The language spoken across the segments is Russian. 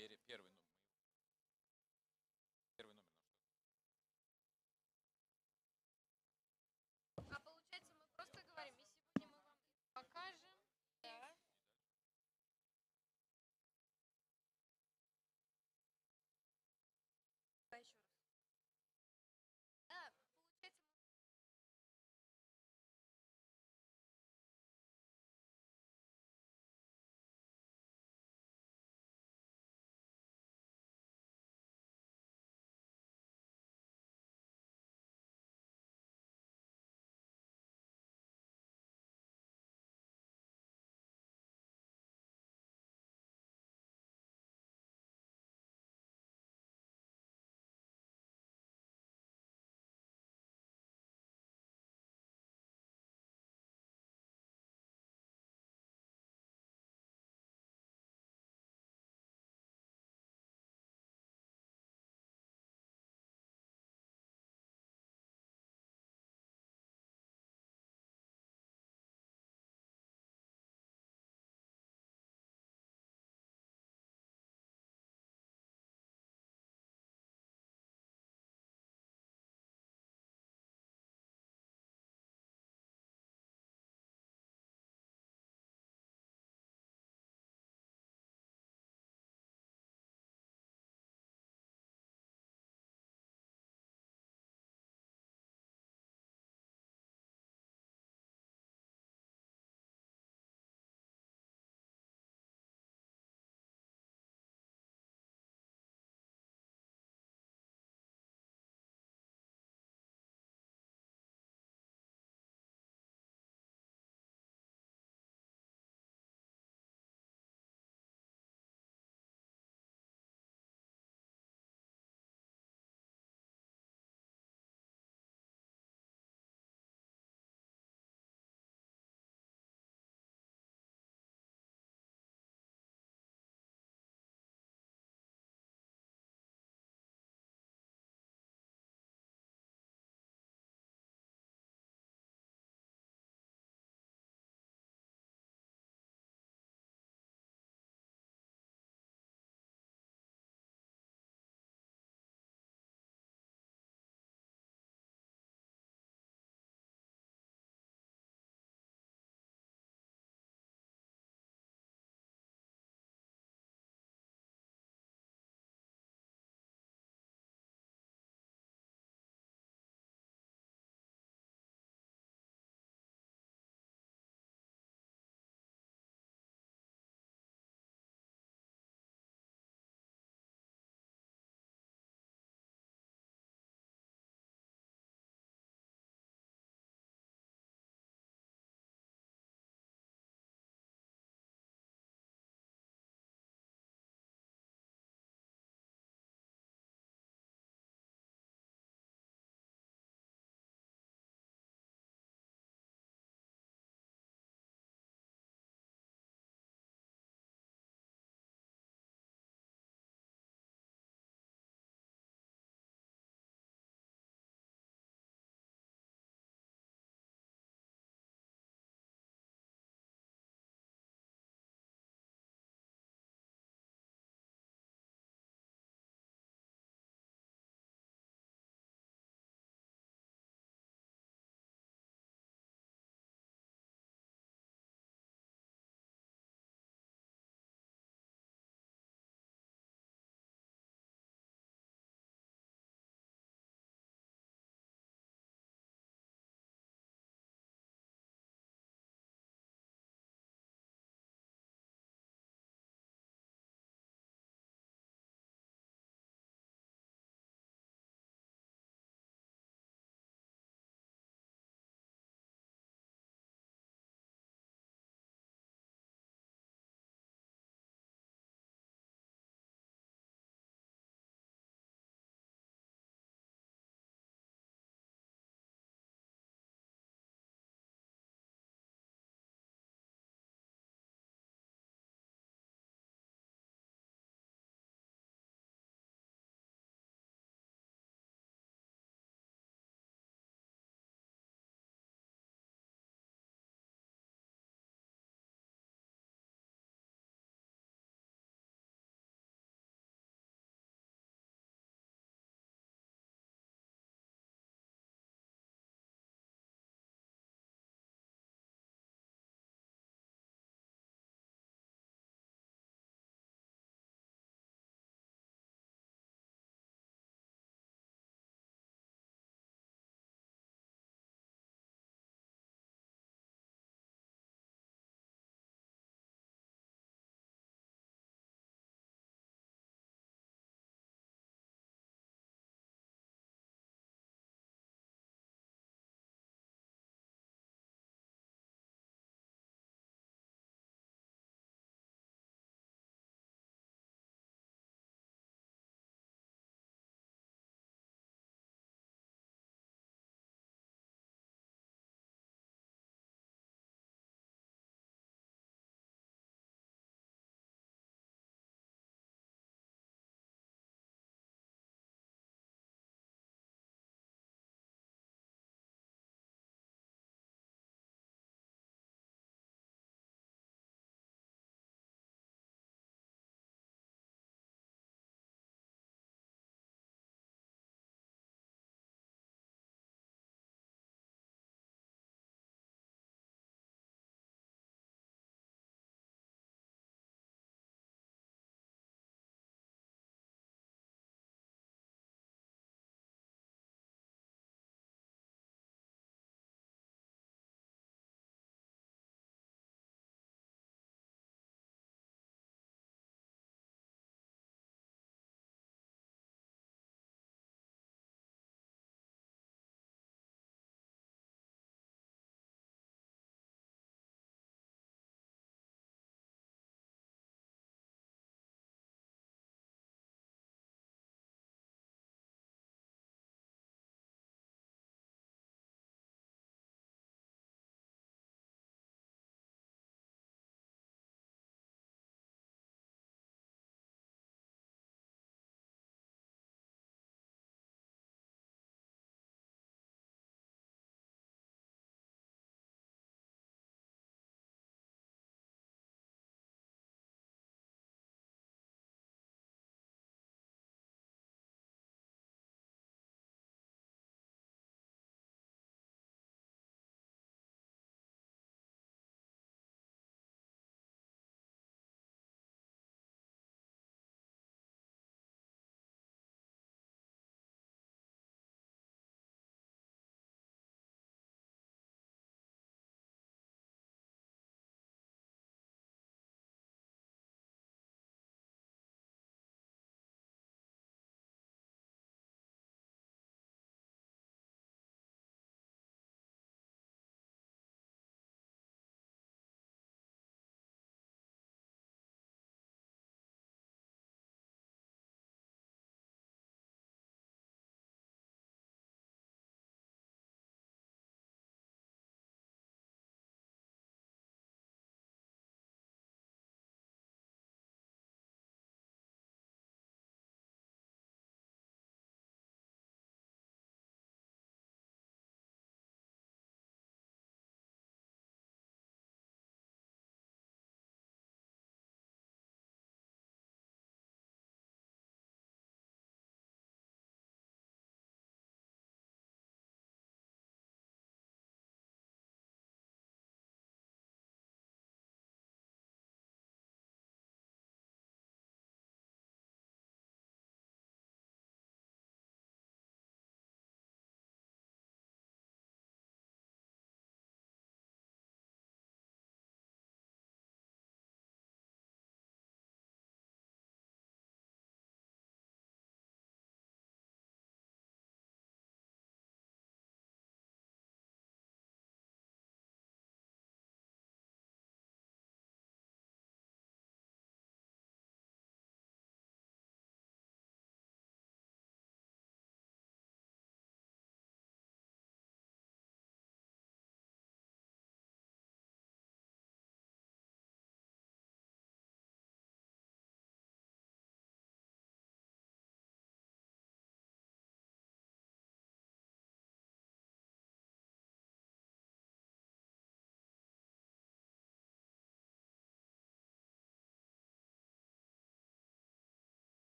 Первый, ну, первый номер нам что? А получается, мы просто говорим, и сегодня мы вам их покажем. Да. Еще раз. Да, получается, мы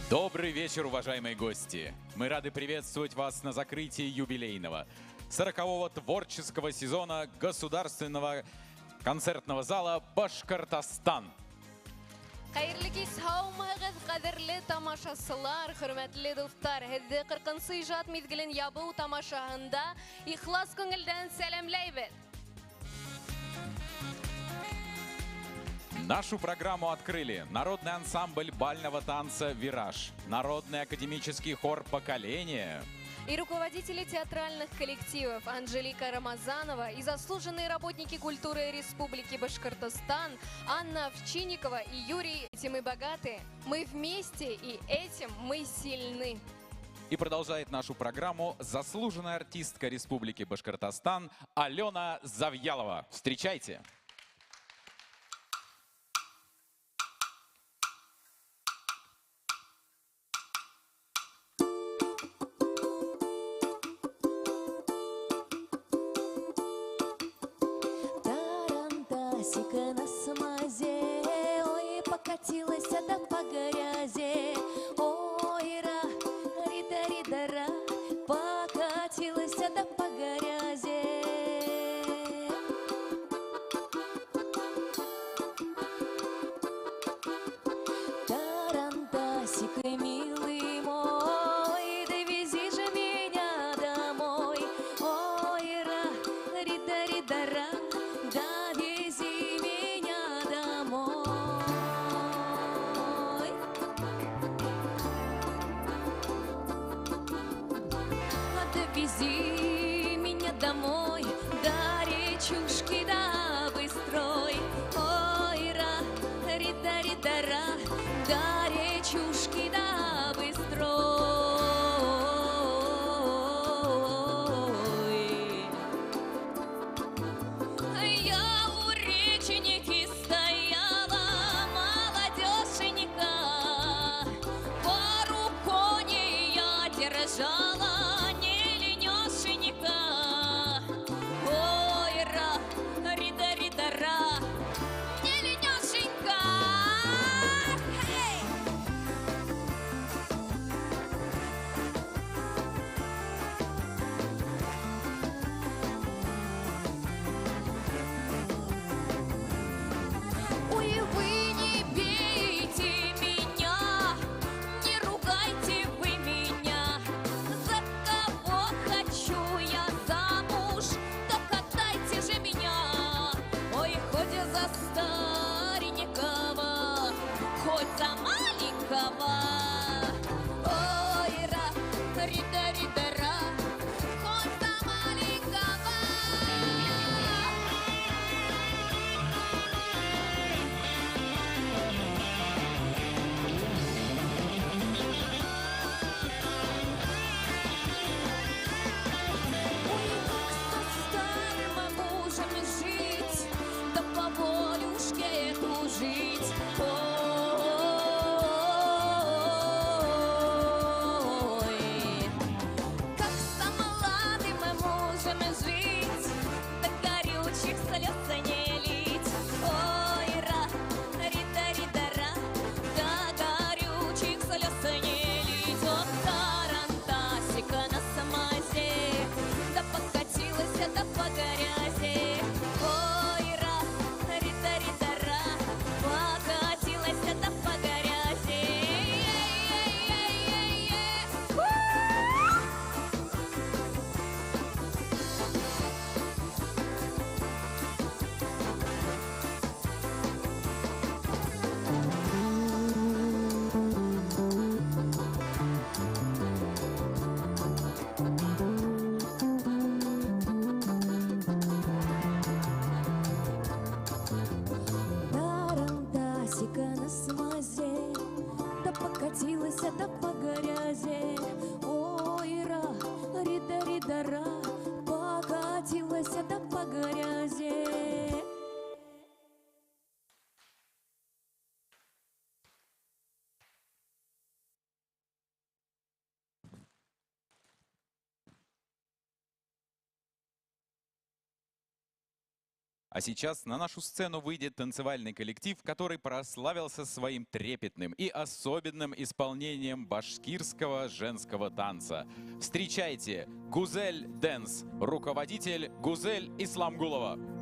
Добрый вечер, уважаемые гости! Мы рады приветствовать вас на закрытии юбилейного 40-го творческого сезона Государственного концертного зала «Башкортостан». Xayrli kech sog'mag'iz, qadrli tomoshachilar, hurmatli do'stlar. Hizdi 40 ijod mezgilin yabu tomoshaxonda ixlos ko'ngildan salamlaymiz. Нашу программу открыли народный ансамбль бального танца «Вираж», народный академический хор «Поколение» И руководители театральных коллективов Анжелика Рамазанова и заслуженные работники культуры Республики Башкортостан Анна Овчинникова и Юрий. Этим мы богаты, мы вместе, и этим мы сильны. И продолжает нашу программу заслуженная артистка Республики Башкортостан Алена Завьялова. Встречайте! Тарантасика на смазе, ой, покатилась да по грязи. Ой, рида-рида-ра, покатилась да по грязи. Тарантасика, милый мой, довези же меня домой. Ой, рида-рида-ра, довези меня домой. Довези меня домой, до речушки, да быстрой. Ой, рида-рида-ра, до речушки, да быстрой. Я у реченьки стояла, молодеженька, пару коней я держала, не ленешенька. Ой, рида-рида-ра, не ленешенька. Эй! Ой, вы не бейте меня, не ругайте вы меня. За кого хочу я замуж, то катайте же меня. Ой, хоть за старенького, хоть за маленького. Ой, рида-рида-ра, хоть за маленького. Ой, как со старым мужем жить, да по волюшке тужить. Ой, как со молодым мужем жить, да горючих слез не лить. Ой, рида-рида-ра, да горючих слез не лить. Вот тарантасика на смазе, да покатилась да по грязи. Ой, рида-рида-ра, покатилась А сейчас на нашу сцену выйдет танцевальный коллектив, который прославился своим трепетным и особенным исполнением башкирского женского танца. Встречайте, Гузель Дэнс, руководитель Гузель Исламгулова.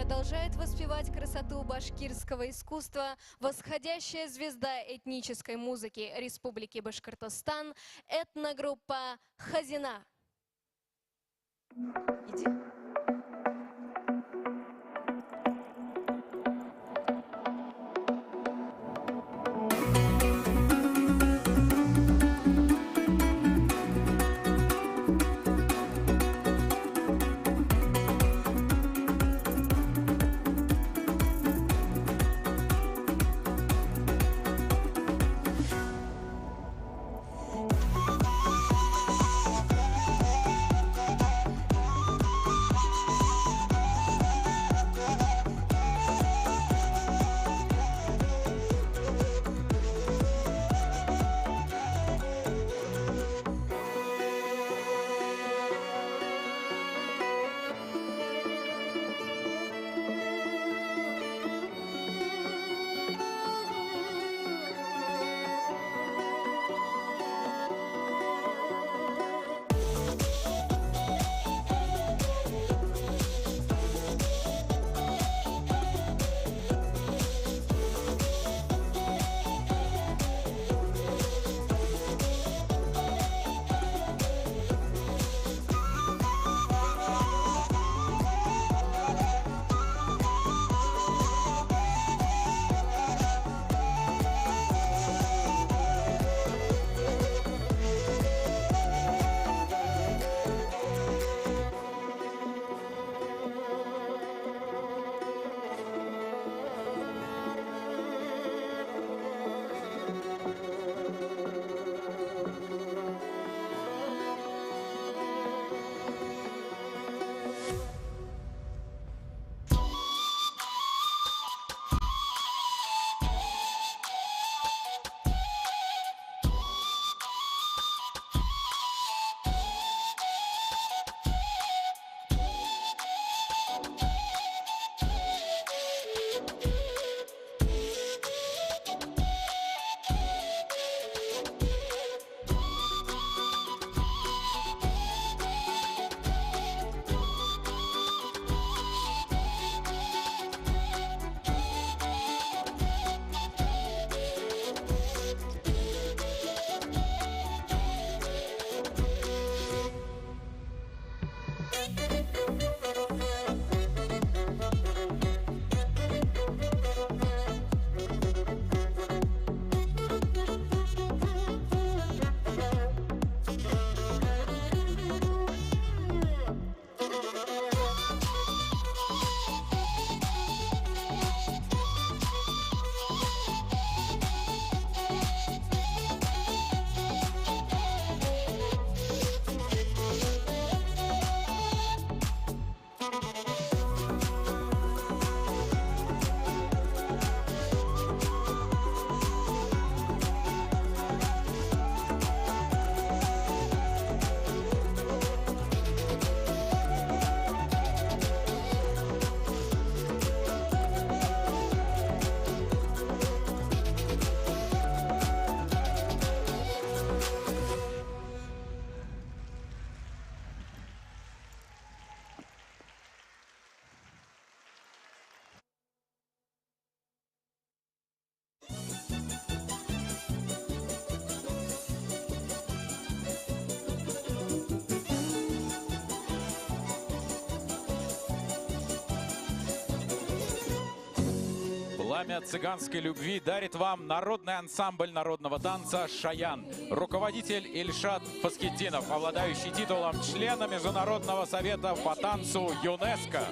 продолжает воспевать красоту башкирского искусства восходящая звезда этнической музыки Республики Башкортостан, этногруппа «Хазина». Иди. Пламя цыганской любви дарит вам народный ансамбль народного танца «Шаян». Руководитель Ильшат Фаскетдинов, обладающий титулом члена Международного совета по танцу ЮНЕСКО.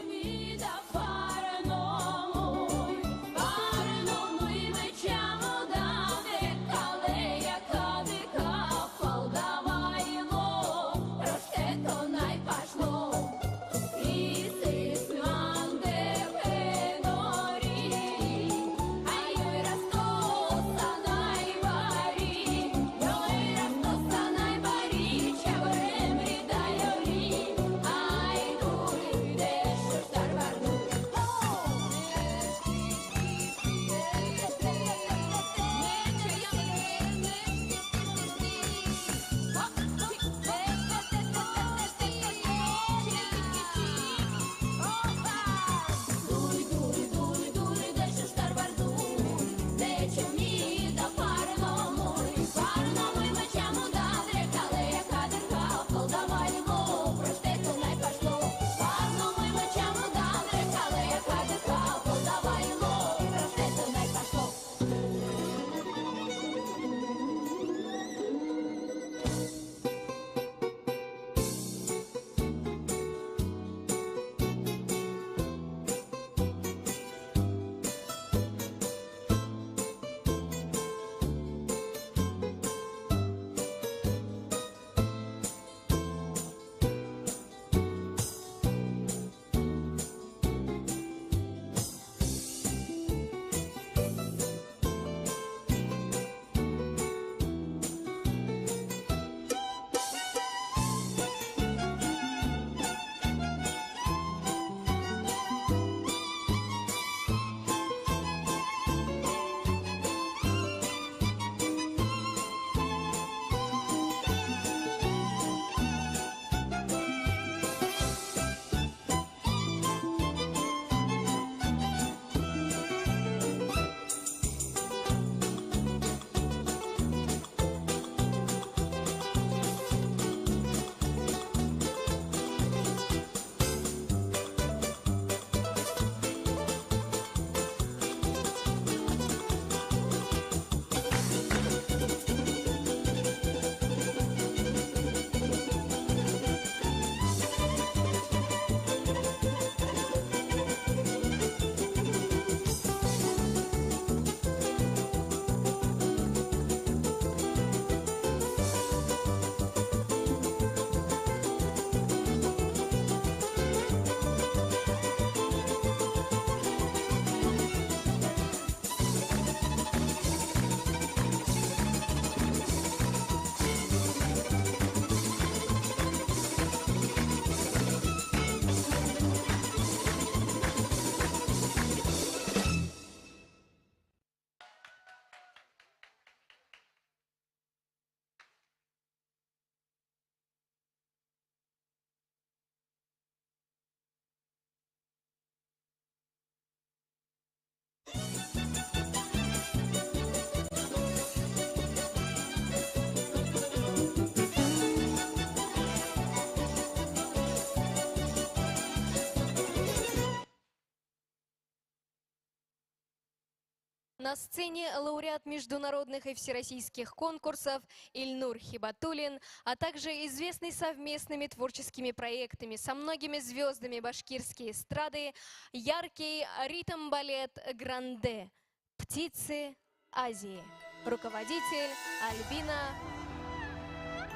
На сцене лауреат международных и всероссийских конкурсов Ильнур Хибатуллин, а также известный совместными творческими проектами со многими звездами башкирской эстрады яркий ритм-балет «Гранде» «Птицы Азии». Руководитель Альбина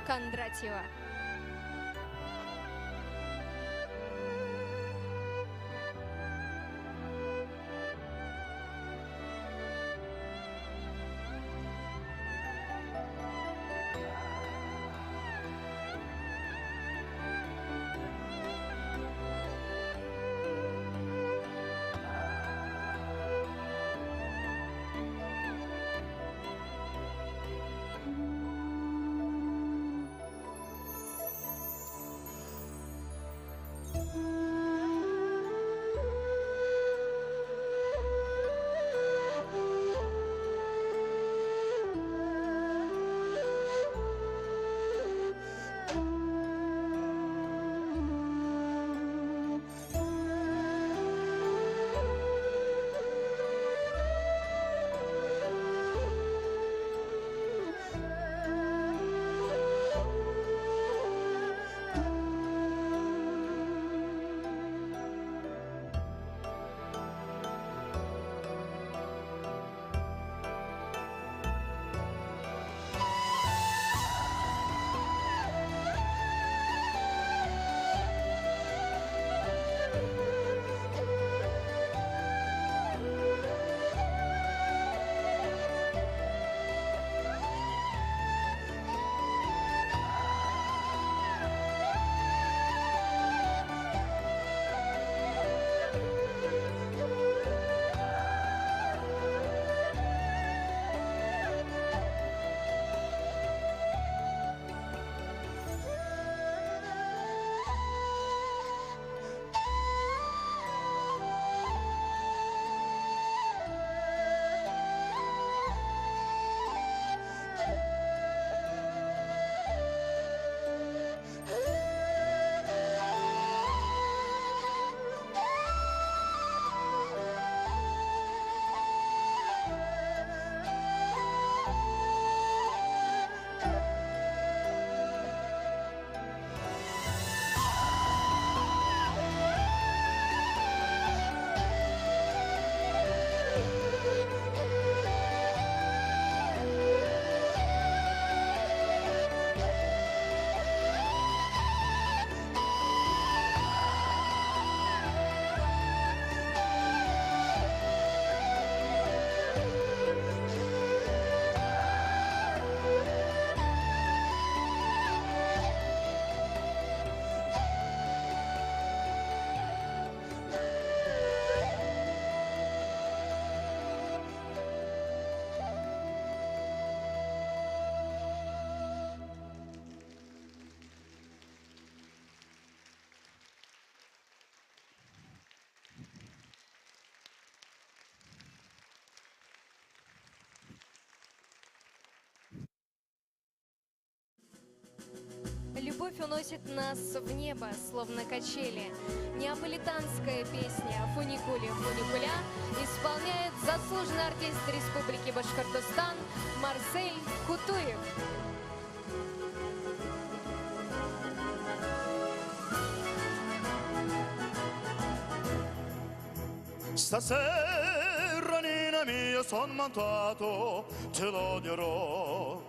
Кондратьева. Любовь уносит нас в небо, словно качели. Неаполитанская песня «Фуникули, фуникуля» исполняет заслуженный артист Республики Башкортостан Марсель Кутуев. Stasera nina mia son mantato, te lo dirò.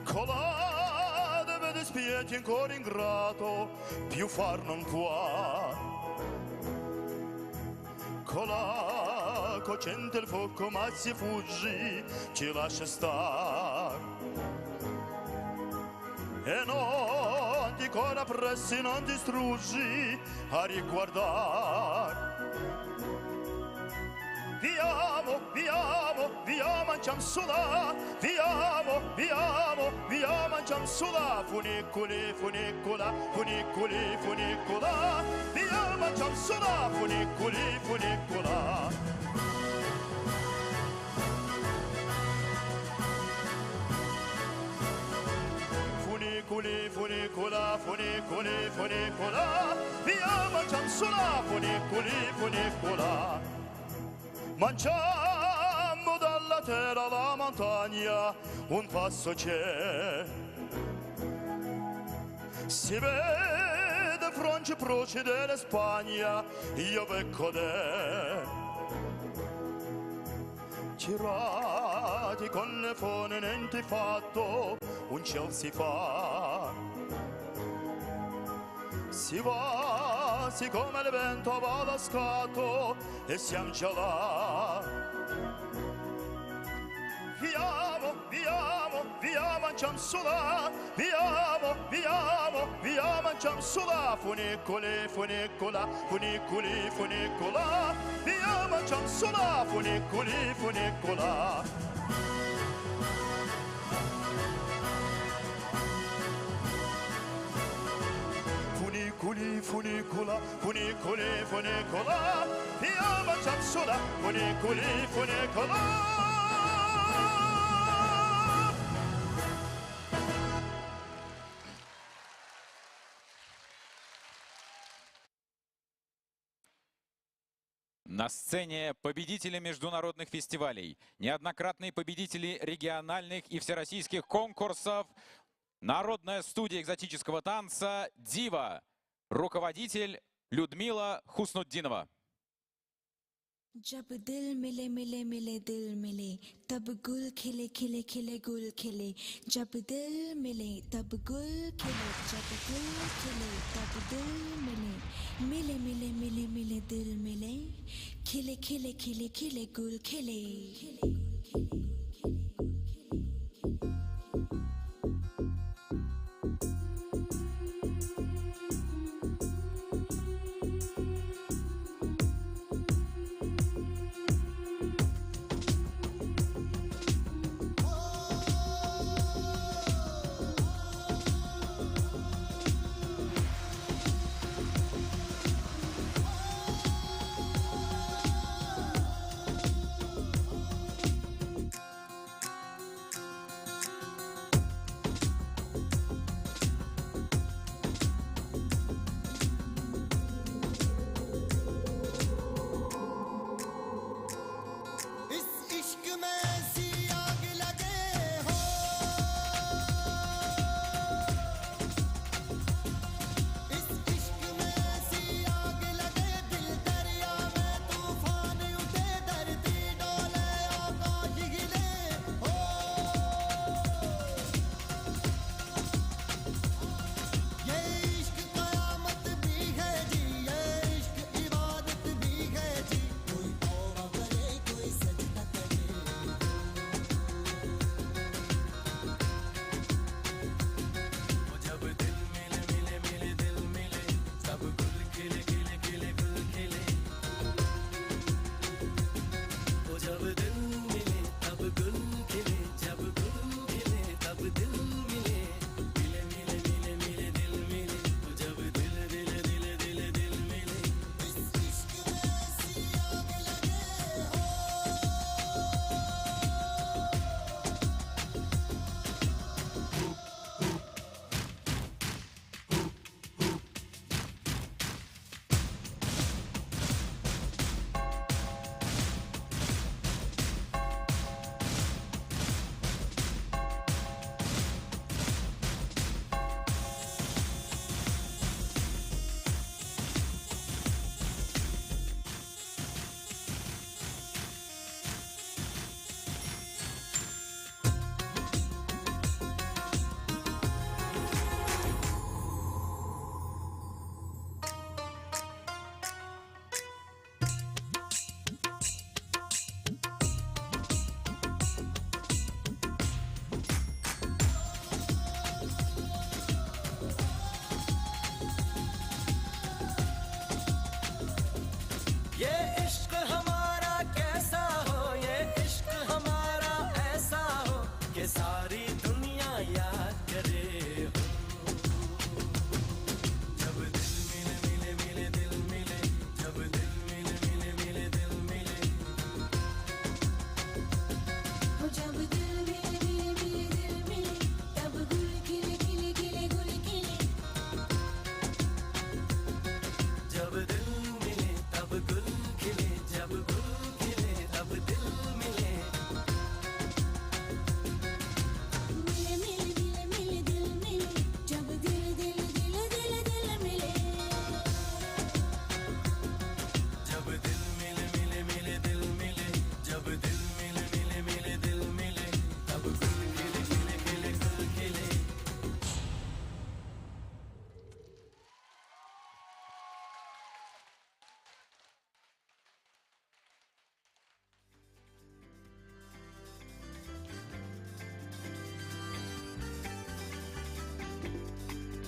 Colà deve dispieti ancora ingrato, più far non può. Colà cocente il fuoco ma si fuggi, ci lascia star. E non ti corra pressi, non distruggi a riguardar. Viamo, viamo, via mangiam sulla, viamo, viamo, via mangiam sulla, funiculi, funicola, funiculi, funicola, via mangiam sulla, funiculi, funicola. Funiculi, funicola, funiculi, funicola, via mangiam sulla, funiculi, funicola. Manciamo dalla terra alla montagna un passo c'è. Si vede Francia procedere Spagna, io becco te. Girati con le fone niente fatto, un ciel si fa. Si va, siccome il vento va da scatto e siamo già là. Viamo, viamo, viamo, andiamo su là. Viamo, viamo, viamo, andiamo su là. Funicoli, funicola, funicoli, funicola. Viamo, andiamo su là. Funicoli, funicola. Funicoli, funicola, funicoli, funicola. Viamo, andiamo su là. Funicoli, funicola. На сцене победители международных фестивалей, неоднократные победители региональных и всероссийских конкурсов, народная студия экзотического танца «Дива», руководитель Людмила Хуснутдинова. जब दिल मिले मिले मिले दिल मिले तब गुल खिले खिले खिले गुल खिले जब दिल मिले तब गुल खिले जब गुल खिले तब दिल मिले मिले मिले मिले मिले दिल मिले खिले खिले खिले खिले गुल खिले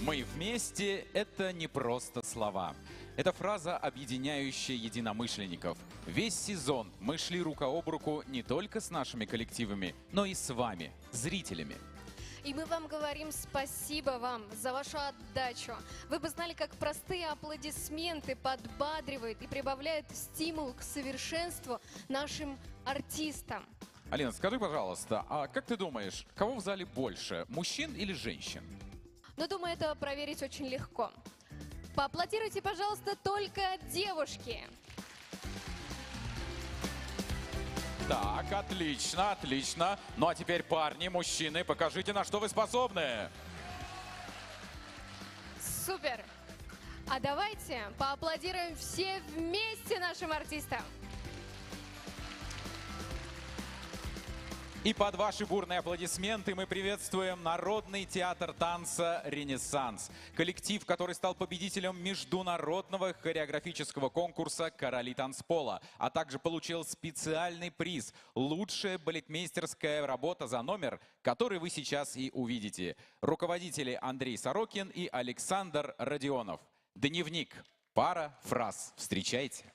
Мы вместе – это не просто слова. Это фраза, объединяющая единомышленников. Весь сезон мы шли рука об руку не только с нашими коллективами, но и с вами, зрителями. И мы вам говорим спасибо вам за вашу отдачу. Вы бы знали, как простые аплодисменты подбадривают и прибавляют стимул к совершенству нашим артистам. Алина, скажи, пожалуйста, а как ты думаешь, кого в зале больше, мужчин или женщин? Но думаю, это проверить очень легко. Поаплодируйте, пожалуйста, только девушки. Так, отлично, отлично. Ну а теперь, парни, мужчины, покажите, на что вы способны. Супер! А давайте поаплодируем все вместе нашим артистам. И под ваши бурные аплодисменты мы приветствуем Народный театр танца «Ренессанс». Коллектив, который стал победителем международного хореографического конкурса «Короли танцпола», а также получил специальный приз «Лучшая балетмейстерская работа за номер», который вы сейчас и увидите. Руководители Андрей Сорокин и Александр Родионов. Дневник. Пара фраз. Встречайте.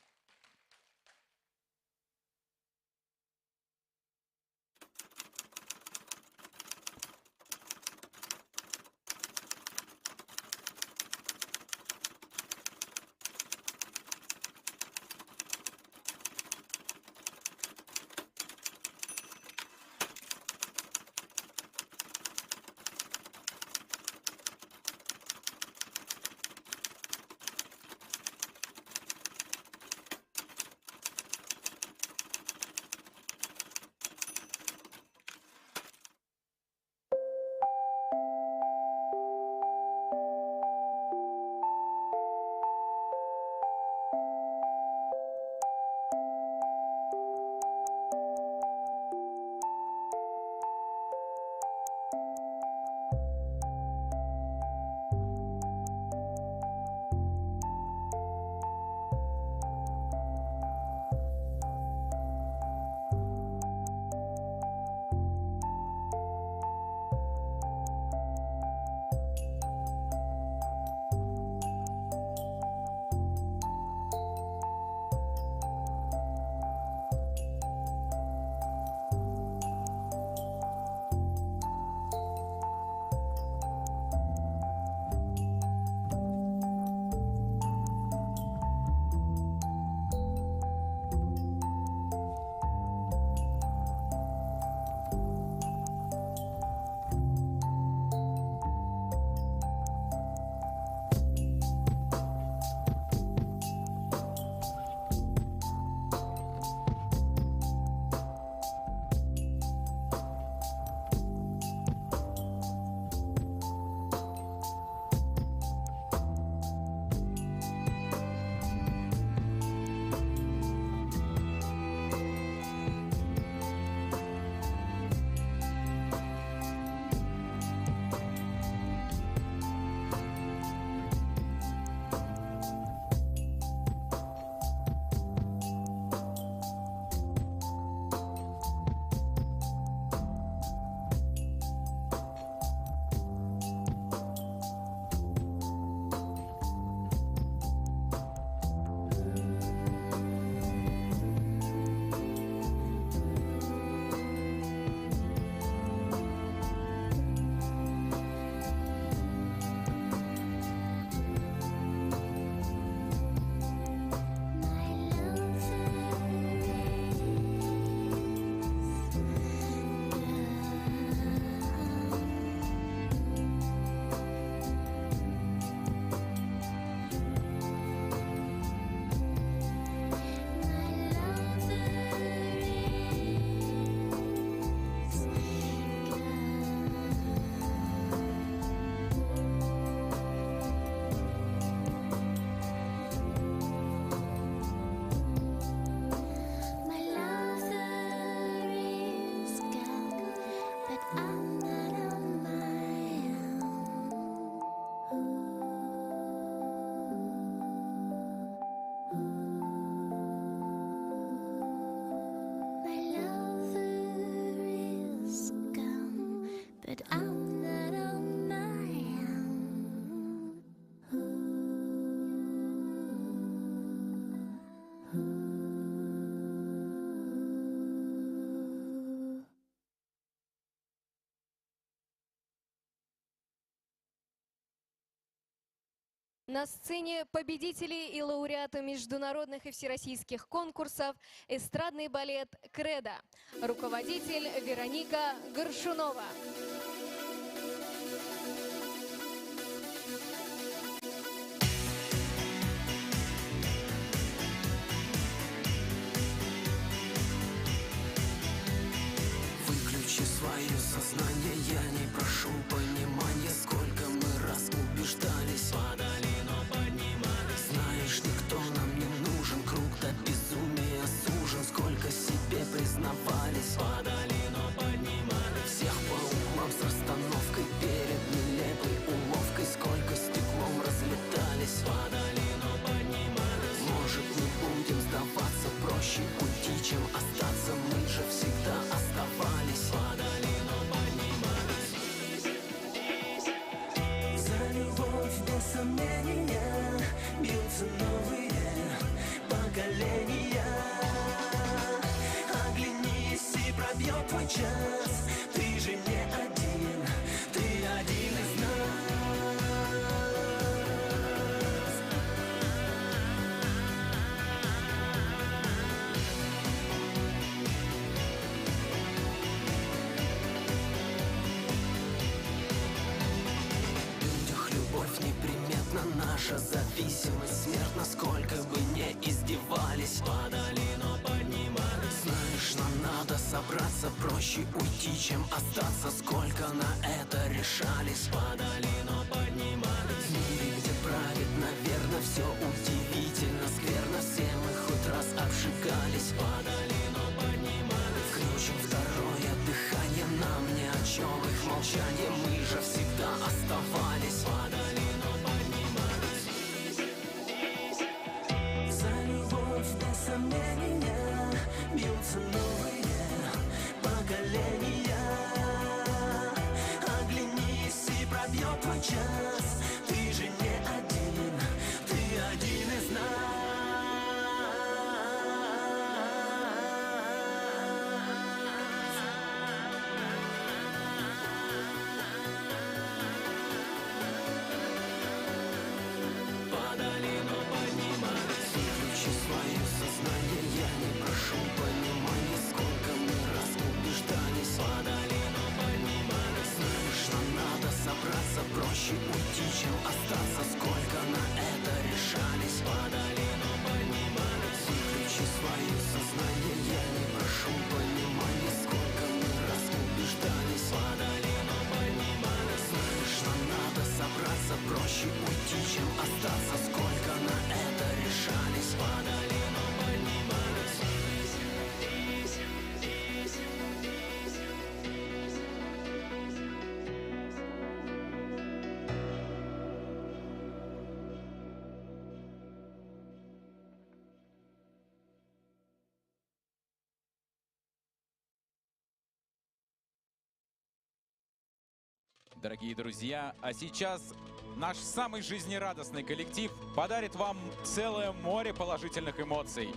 На сцене победители и лауреаты международных и всероссийских конкурсов эстрадный балет «Кредо». Руководитель Вероника Горшунова. Выключи свое сознание, я не прошу понимания. Сколько мы раз убеждались, падали, но поднимались. Знаешь, никто нам не нужен, круг до безумия сужен. Сколько себе признавались, падали, но поднимались. Всех по углам с расстановкой перед нелепой уловкой. Сколько стеклом разлетались, падали, но поднимались. Может, не будем сдаваться, проще уйти, чем остаться. Мы же всегда оставались, падали, но поднимались. За любовь без сомнения бьются новые поколения. Оглянись, и пробьет твой час. Ты же не один, ты один из нас. В людях любовь неприметна, наша зависимость смертна. Сколько бы не издевались, падали, но поднимались. Знаешь, нам надо собраться, проще уйти, чем остаться. Сколько на это решались, падали, но поднимались. В мире, где правит, наверное, все удивительно скверно. Все мы хоть раз обжигались, падали, но поднимались. Включим второе дыхание, нам ни о чем их молчание. Мы же всегда оставались, падали, но поднимались. За любовь без сомнения бьются новые поколения. Оглянись, и пробьет твой час. Ты же не один, ты один из нас. Падали, но поднимались. Выключи свое сознание, я не прошу понимания. Сколько мы раз убеждались, падали, но поднимались. Знаешь, нам надо собраться, проще уйти, чем остаться. Сколько на это решались, падали, но поднимались. Выключи свое сознание, я не прошу понимания. Сколько мы раз убеждались, падали, но поднимались. Знаешь, нам надо собраться, проще уйти, чем остаться. Сколько на это решались, падали, но поднимались. Дорогие друзья, а сейчас наш самый жизнерадостный коллектив подарит вам целое море положительных эмоций.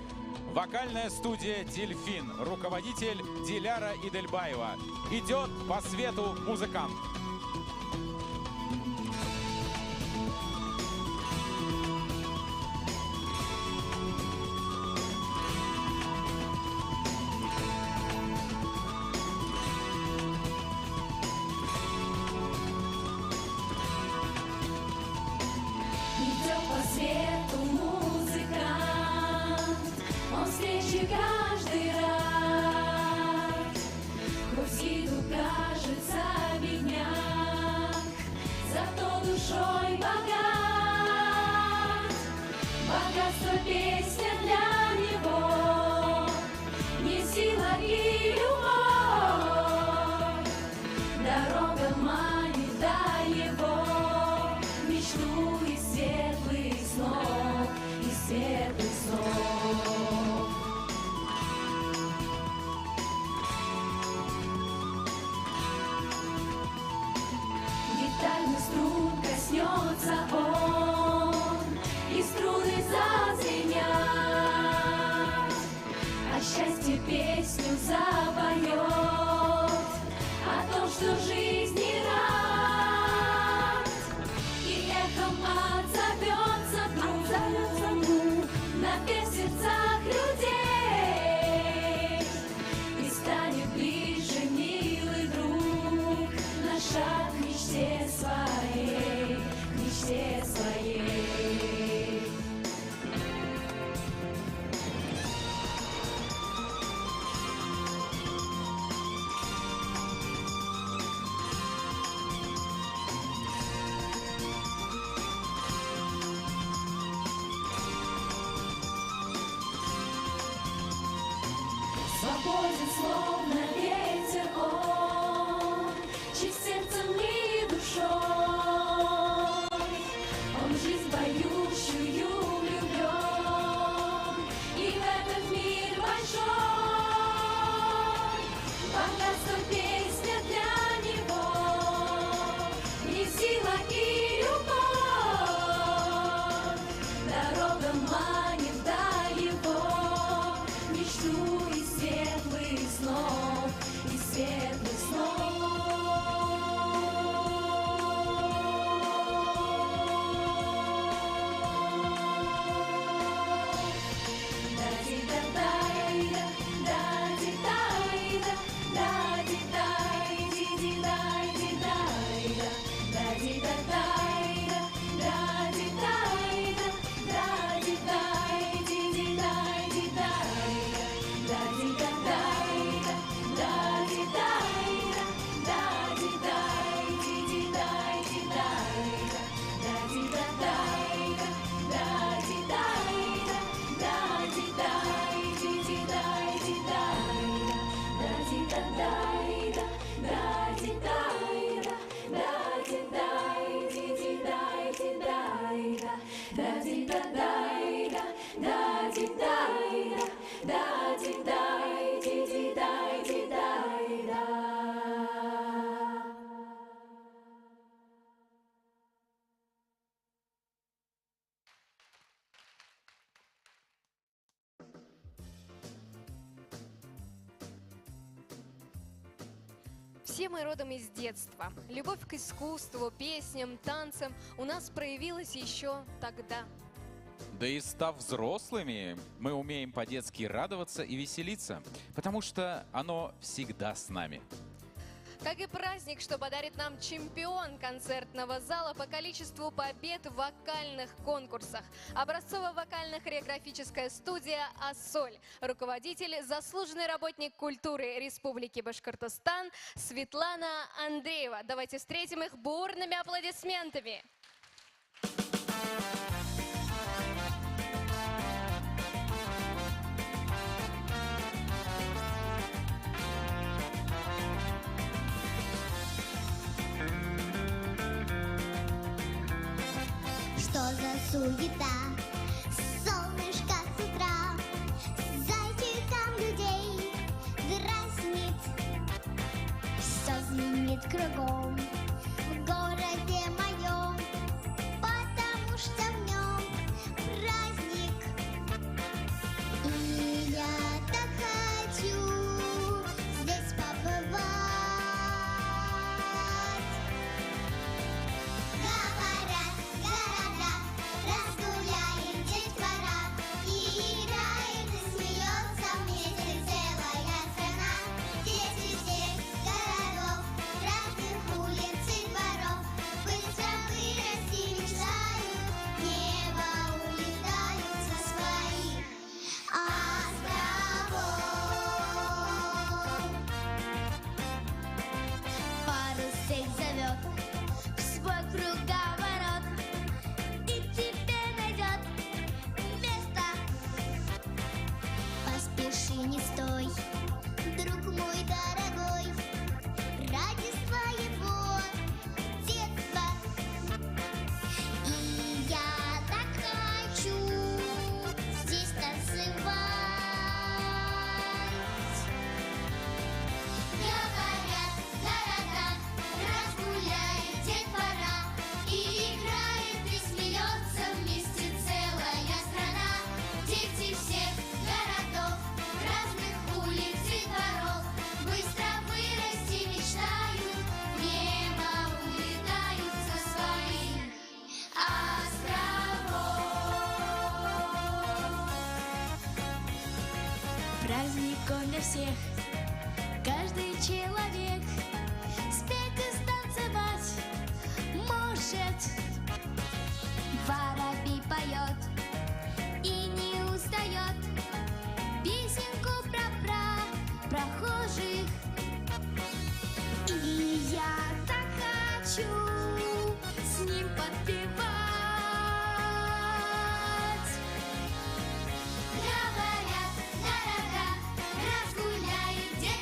Вокальная студия «Дельфин», руководитель Диляра Идельбаева. Идет по свету музыкант. Идет по свету музыкант, он встречи каждый раз. Грустит, кажется, бедняк, зато душой богат. Богатство песня для него, не сила и любовь. Дорога манит до его мечту и светлых снов, и светлых снов. Гитарных струн коснется он, и струны зазвенят, о счастье песню запоет, о том, что жизнь не рад, и эхом отзовет. словно ветер он, чист сердцем и душой. Он в жизнь поющую влюблен, и в этот мир большой богатство песня для него, и сила, и любовь. Дорога манит до его мечту и светлых снов, и светлых снов. Все мы родом из детства. Любовь к искусству, песням, танцам у нас проявилась еще тогда. Да и став взрослыми, мы умеем по-детски радоваться и веселиться, потому что оно всегда с нами. Как и праздник, что подарит нам чемпион концертного зала по количеству побед в вокальных конкурсах. Образцово-вокально-хореографическая студия «Ассоль». Руководитель, заслуженный работник культуры Республики Башкортостан Светлана Андреева. Давайте встретим их бурными аплодисментами. Что за суета, солнышко с утра, зайчиком людей дразнит. Все звенит кругом в городе моем, потому что в нем праздник. И я так хочу здесь побывать. Говорят, города, разгуляет детвора, и играет, и смеется вместе целая страна. Дети всех городов, разных улиц и дворов быстро вырасти мечтают, в небо улетают со своих островов. Парус их зовет в свой круговорот, и тебе найдет место. Поспеши, не стой, друг мой дорогой, ради своего детства. И я так хочу здесь танцевать. Говорят, города, разгуляет детвора, и играет, и смеется вместе целая страна. Дети всех городов, разных улиц и дворов быстро вырасти мечтают, в небо улетают со своих островов. Праздник он для всех, каждый человек спеть и станцевать может. Воробей поет и не устает песенку про прохожих. И я так хочу с ним подпевать. Говорят, города, разгуляет детвора,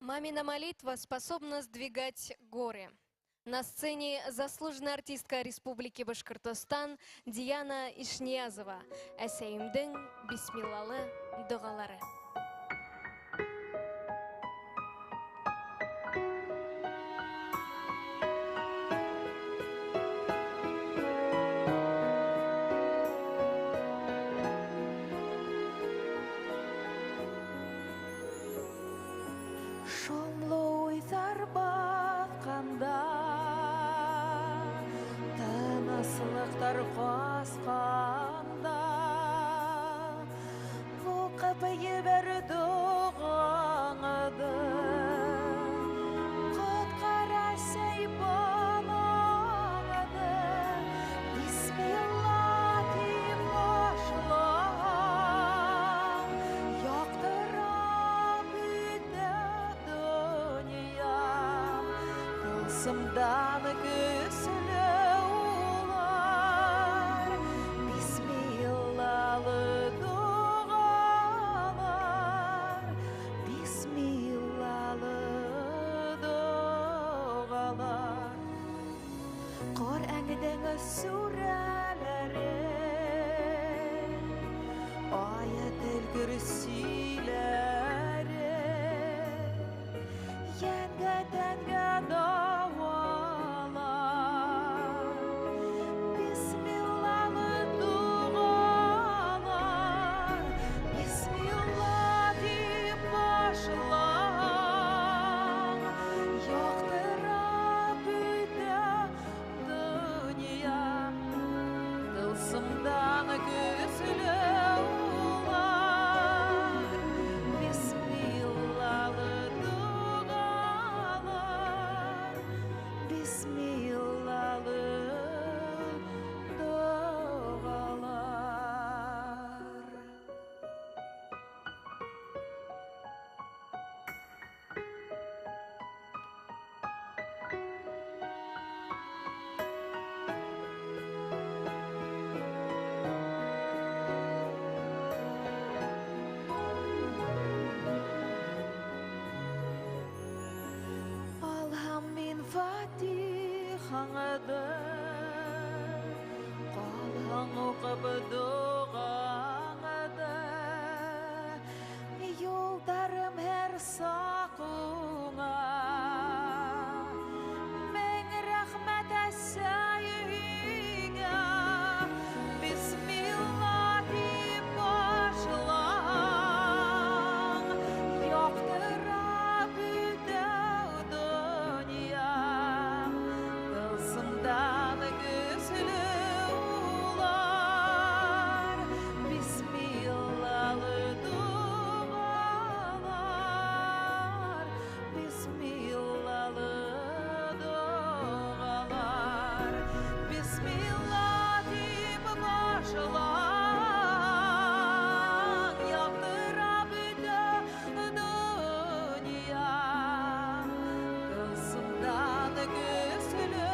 Мамина молитва способна сдвигать горы. На сцене заслуженная артистка Республики Башкортостан Диана Ишниязова. Әсәйімдің бисмиллалы дұғалары. Шомлы ойдар батқанда, тыныслықтар қосқанда, оқып ебір дұғаңды, құтқарасай балаңды, бисмилла деп башлап, яқтырап үйді дүния, тылсымдан күсілі олар, бисмиллалы дұғалар, бисмиллалы дұғалар. Құр'анның сүрелері, аятел күрсилері, еңгі тәнгі дауалар, бисмиллалы дұғалар, бисмилла деп башлап, яқтырап үйді дүния, тылсымдан күсілі олар, бисмиллалы дұғалар, бисмиллалы дұғалар. Алхам мен фатихаңды, қалың оқып дұғаңды, yolдарым әр сақуңа, мен рахмет әсәйіңа, бисмилла деп башлап, яқтырап үйді дүния, тылсымдан күсілі олар, бисмиллалы дұғалар, бисмиллалы дұғалар, бисмилла деп башлап, яқтырап үйді дүния, тылсымдан күсілі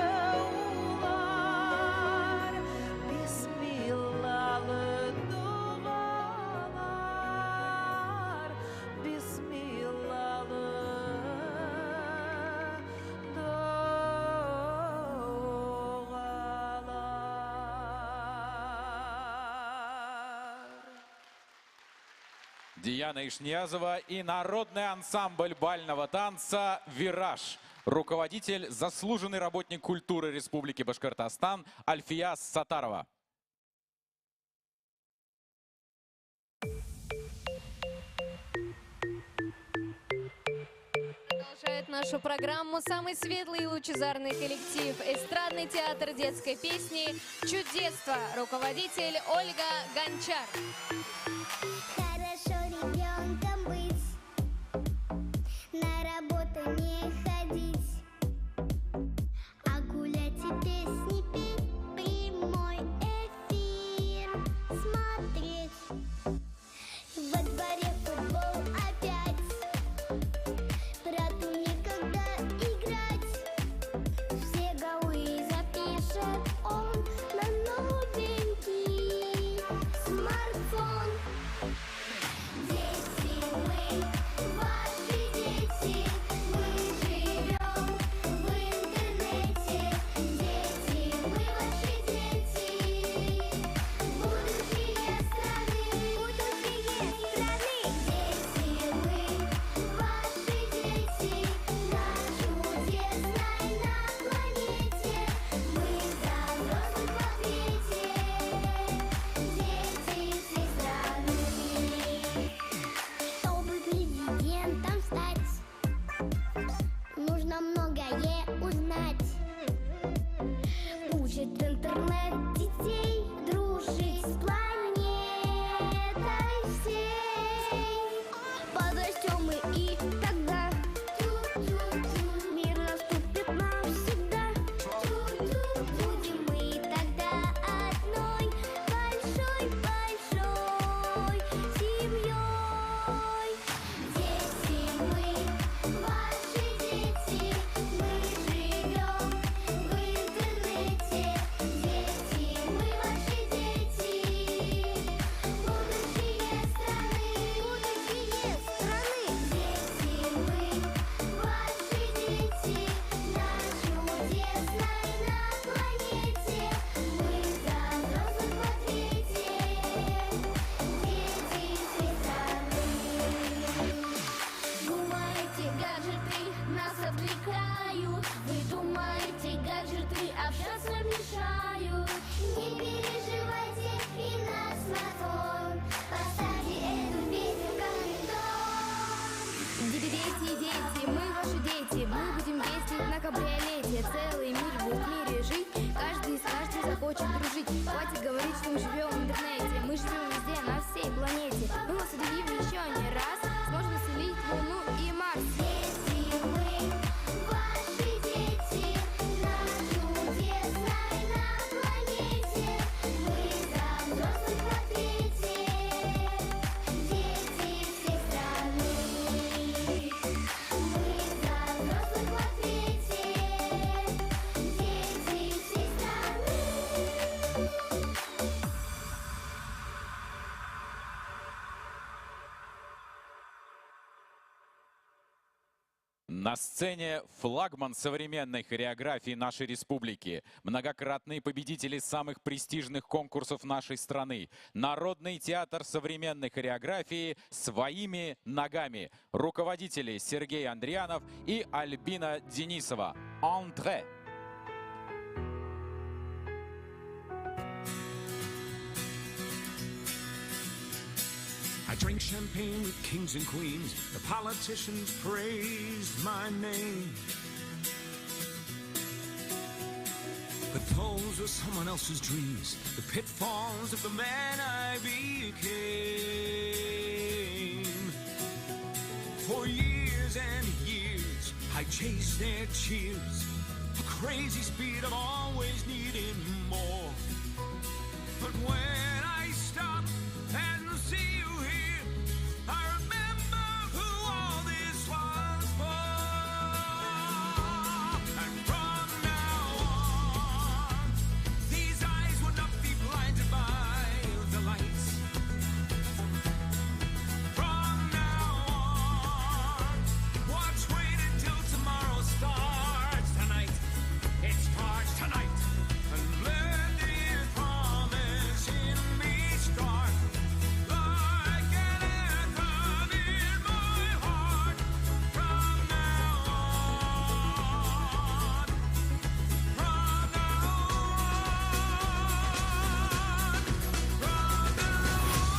олар, бисмиллалы дұғалар, бисмиллалы дұғалар. Диана Ишниязова и народный ансамбль бального танца «Вираж». Руководитель, заслуженный работник культуры Республики Башкортостан Альфия Сатарова. Продолжает нашу программу самый светлый и лучезарный коллектив эстрадный театр детской песни «Чудесство». Руководитель Ольга Гончар. Хорошо ребенком быть, на работу не ходить, а гулять и песни петь, прямой эфир смотреть. Во дворе футбол опять, брату некогда играть, все голы запишет он на новенький смартфон. Дети, дети, мы ваши дети. Мы будем ездить на кабриолете. Целый мир будет в мире жить. Каждый с каждым захочет дружить. Хватит говорить, что мы живем в интернете. Мы живем везде, на всей планете. Мы вас удивим еще не раз. Сможем населить Луну и Марс. Дети, мы ваши дети. На чудесной на планете. Мы за взрослых в ответе. Дети всей страны. Мы за взрослых в ответе. Дети всей страны. На сцене флагман современной хореографии нашей республики, многократные победители самых престижных конкурсов нашей страны, Народный театр современной хореографии «Своими ногами», руководители Сергей Андрианов и Альбина Денисова. Антре. I drank champagne with kings and queens. The politicians praised my name. But those were someone else's dreams, the pitfalls of the man I became. For years and years, I chased their cheers, a crazy speed of always needing more. But when I stop and see you here, I remember who all this was for. And from now on, these eyes will not be blinded by the lights. From now on, watch, wait until tomorrow starts tonight. It starts tonight. And let the promise in me start. Like an anthem in my heart. From now on. From now on. From now on.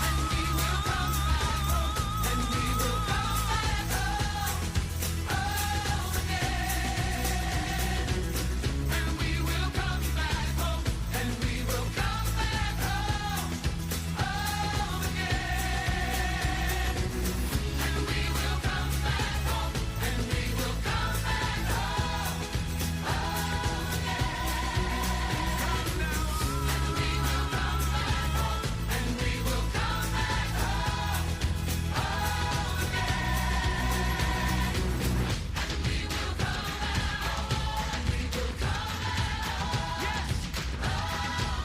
And we will come back home. Home again. And we will come back home. And we will come back home. Home again. And we will come back home. And we will come back home. Home again. From now on. And we will come back home. And we will come back home. Home again. And we will come back home. And we will come back home. Yes. Home again.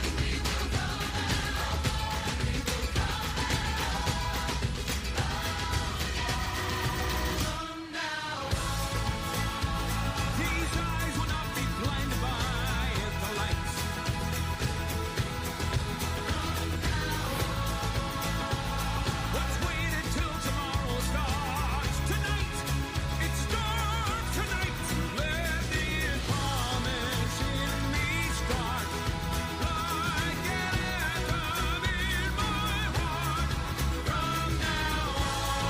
And we will come back home. And we will come back home. From now on. These eyes will not be blinded by the lights. Let's wait until tomorrow starts tonight. It starts tonight. Let the promise in me start. Like an anthem in my heart. From now on. From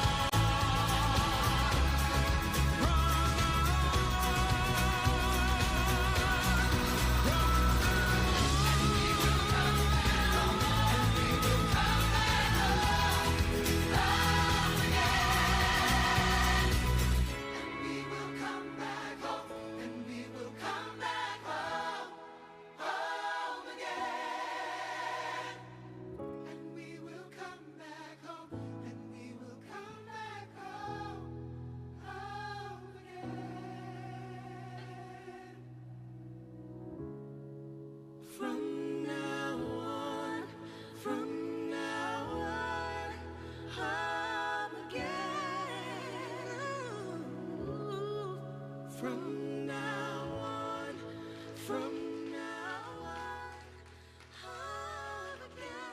we will come back home. And we will come back home. Home again. And we will come back home. And we will come back home. Home again. From now on. From now on. Home again. From now on. From now on. Home again.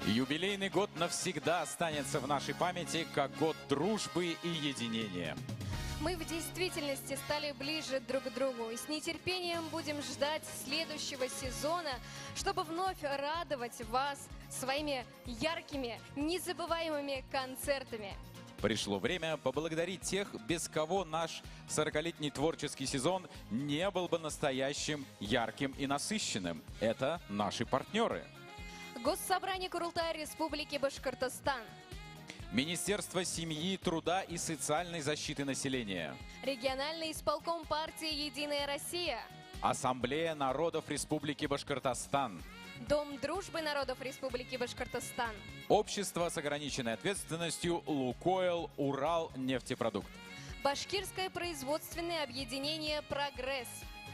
Юбилейный год навсегда останется в нашей памяти как год дружбы и единения. Мы в действительности стали ближе друг к другу и с нетерпением будем ждать следующего сезона, чтобы вновь радовать вас своими яркими, незабываемыми концертами. Пришло время поблагодарить тех, без кого наш 40-летний творческий сезон не был бы настоящим, ярким и насыщенным. Это наши партнеры. Госсобрание Курултая Республики Башкортостан. Министерство семьи, труда и социальной защиты населения. Региональный исполком партии «Единая Россия». Ассамблея народов Республики Башкортостан. Дом дружбы народов Республики Башкортостан. Общество с ограниченной ответственностью «Лукойл Урал нефтепродукт». Башкирское производственное объединение «Прогресс».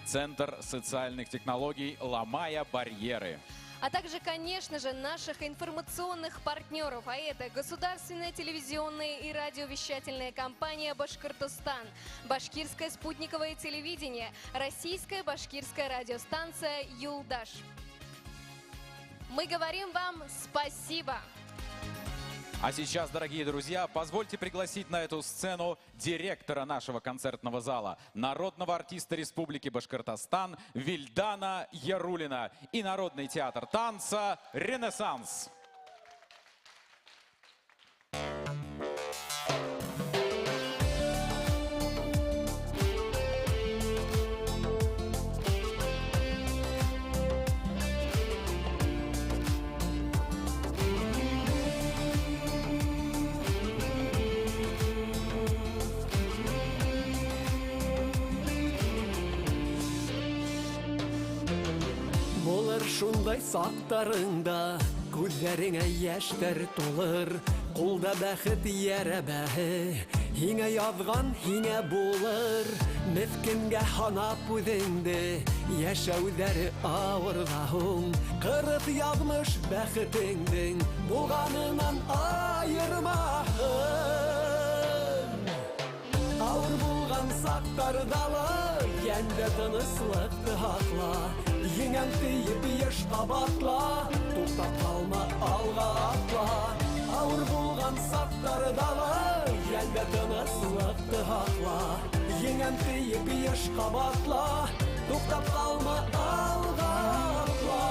Центр социальных технологий «Ломая барьеры». А также, конечно же, наших информационных партнеров, а это государственная телевизионная и радиовещательная компания «Башкортостан», башкирское спутниковое телевидение, российская башкирская радиостанция «Юлдаш». Мы говорим вам спасибо! А сейчас, дорогие друзья, позвольте пригласить на эту сцену директора нашего концертного зала, народного артиста Республики Башкортостан Вильдана Ярулина и Народный театр танца «Ренессанс». Болар шундай сактарыңда, күзләреңә яшьтәр тулыр, кулда бәхет ярабәһе, һиңә язган һиңә булыр, мескенгә һанап үзеңде, яшәүҙәре авырга һуң, 40 язмыш бәхетеңдең, булганынан айырмаһын. Ауыр булган сактардалы, йәндә тыныслыкты һакла, еңәң тиеп еш кабатла, туктап калма, алга атла. Ауыр булган сактардалы, йәндә тыныслыкты һакла, еңәң тиеп еш кабатла, туктап калма, алга атла.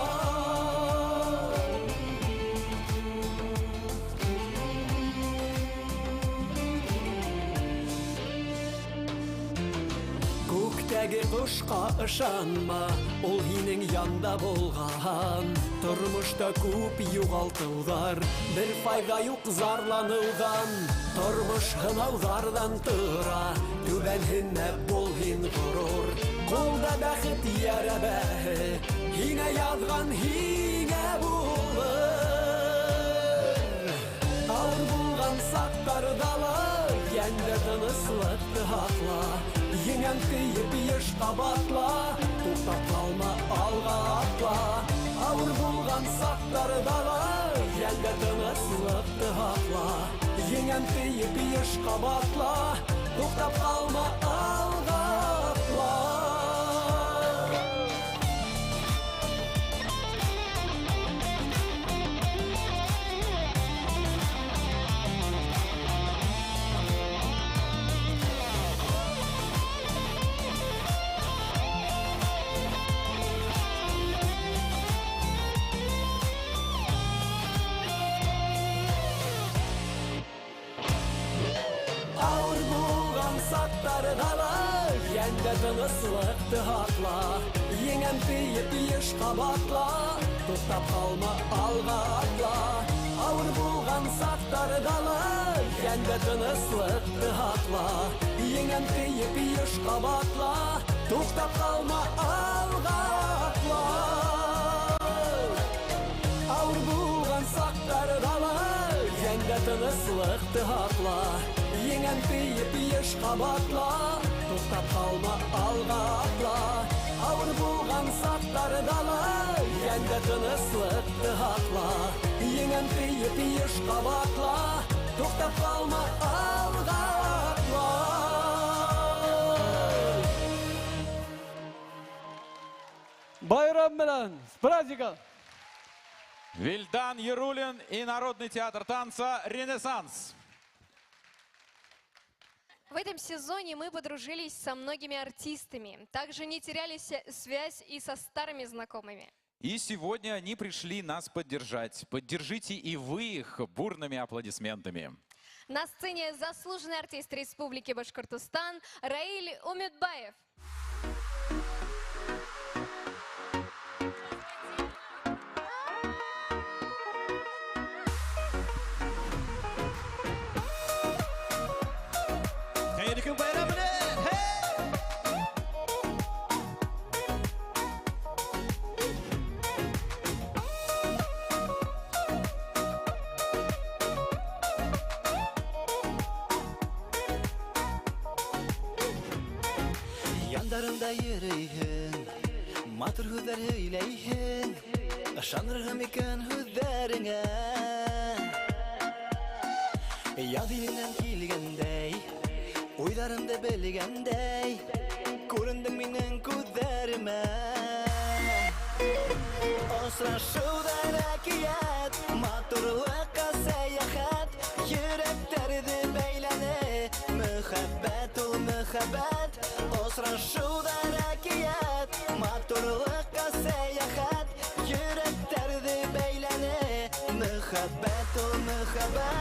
Күктәге кошка ышанма, ул һинең янда булган. Тормышта күп югалтулар, бер файда юк зарланудан. Тормыш һынауҙардан тора, түбәнһенә бул һин ғорур. Кулда бәхет ярабәһе, һиңә яҙған һиңә булыр. Ауыр булган сактардалы, йәндә тыныслыкты һакла, еңәң тиеп еш кабатла, туктап калма, алга атла. Ауыр булган сактардалы, йәндә тыныслыкты һакла, еңәң тиеп еш кабатла, туктап калма, алга атла. Йәндә тыныслыкты һакла, еңәң тиеп еш кабатла, туктап калма, алга атла. Ауыр булган сактардалы, йәндә тыныслыкты һакла, еңәң тиеп еш кабатла, туктап калма, алга атла. Ауыр булган сактардалы, йәндә тыныслыкты һакла, еңәң тиеп еш кабатла, туктап калма, алга атла. Ауыр булган сактардалы, йәндә тыныслыкты һакла, еңәң тиеп еш кабатла, туктап калма, алга атла. Байрам белән, с праздником! Вильдан Ярулин и Народный театр танца «Ренессанс». В этом сезоне мы подружились со многими артистами. Также не теряли связь и со старыми знакомыми. И сегодня они пришли нас поддержать. Поддержите и вы их бурными аплодисментами. На сцене заслуженный артист Республики Башкортостан Раиль Умедбаев. Yanlarında yürüyün, matır hüder hüyleyhin, şanrıgım iken hüderine. Yadilinden kilgendey, uylarımda belgendey, kurundum minen kuderime. Osra şudan akiyat, maturluğa seyahat, yüreklerdi beylene, mühabbet ol mühabbet. Osra şudan akiyat, maturluğa seyahat, yüreklerdi beylene, mühabbet ol mühabbet.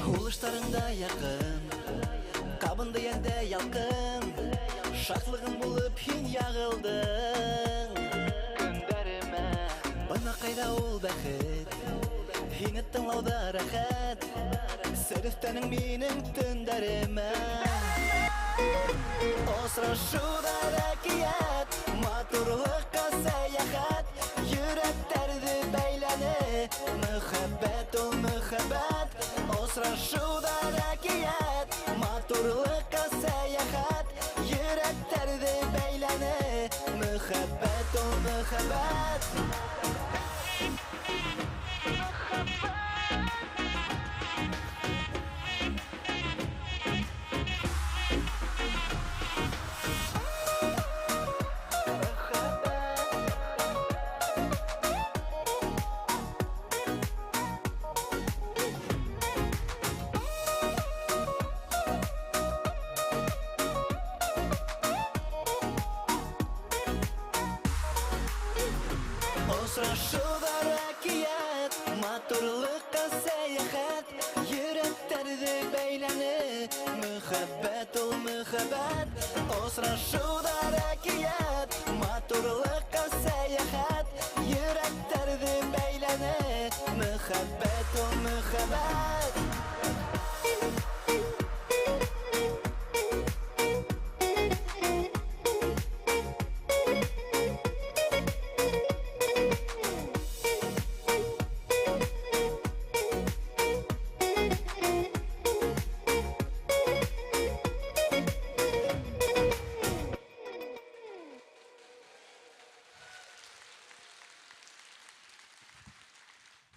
Huluşlarında yakın, kabında yende yalkın, şaklığın bulup hin yağıldın günlerime. Bana kayda ol bakit, hin ettin lauda rahat, seriftenin minin tünderime. Osra şuda rakiyat, maturluğa seyahat, yüreklerdi beylene, mühabbet ol mühabbet. Osra şuda rakiyat, maturluğa seyahat, yüreklerdi beylene, mühabbet ol mühabbet. Osra şuda rakiyat, maturluğa seyahat, yüreklerdi beylene, mühabbet ol mühabbet. Osra şuda rakiyat, maturluğa seyahat, yüreklerdi beylene, mühabbet ol mühabbet.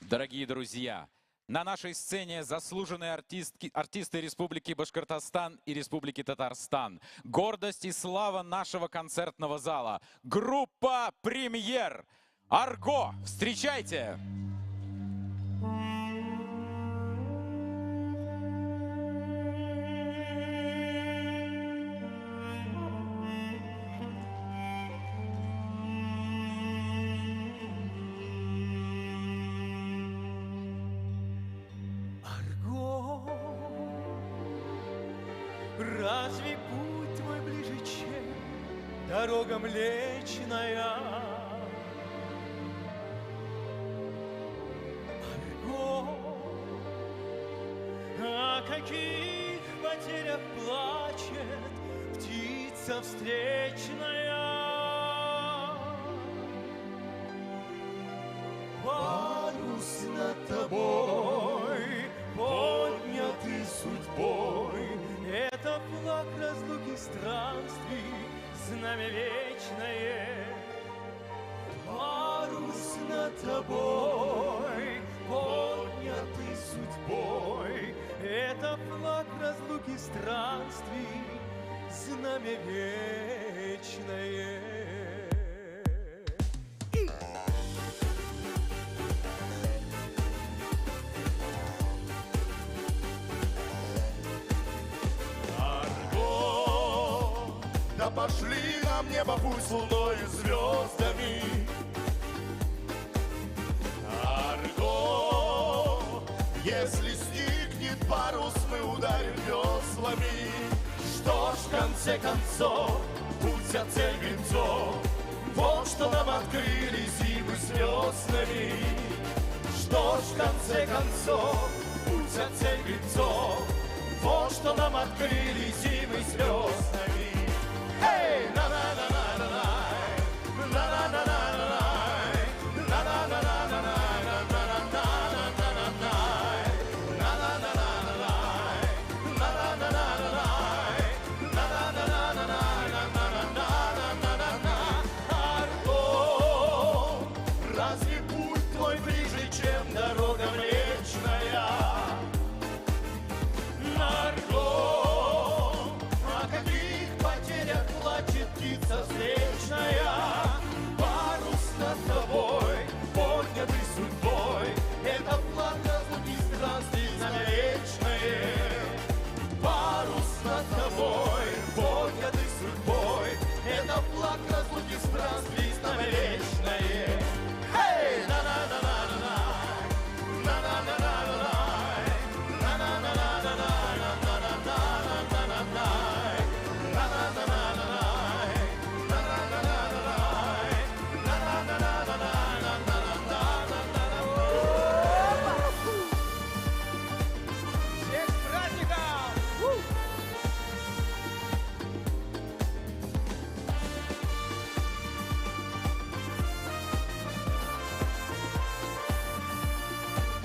Дорогие друзья, на нашей сцене заслуженные артисты Республики Башкортостан и Республики Татарстан. Гордость и слава нашего концертного зала. Группа «Премьер». Арго, встречайте! Разве путь твой ближе, чем дорога Млечная? Арго, о каких потерях плачет птица встречная? Парус над тобой, поднятый судьбой, это флаг разлуки странствий, знамя вечное. Парус над тобой, поднятый судьбой. Это флаг разлуки странствий, знамя вечное. Да пошли нам небо пусть луной и звездами. Арго, если сникнет парус, мы ударим веслами. Что ж, в конце концов, путь от цель гребцов, вот что нам открыли зимы с веснами. Что ж, в конце концов, путь от цель гребцов, вот что нам открыли зимы с веснами. Hey, na na na na na na na na na na разве путь твой ближе, чем дорога млечная? Марго, о каких потерях плачет птица встречная? Парус над тобой, поднятый судьбой, это флаг разлуки странствий, знамя вечное. Парус над тобой, поднятый судьбой, это флаг разлуки странствий, знамя вечное. Hey, na na na na na na na na na na na na na Всех с праздником!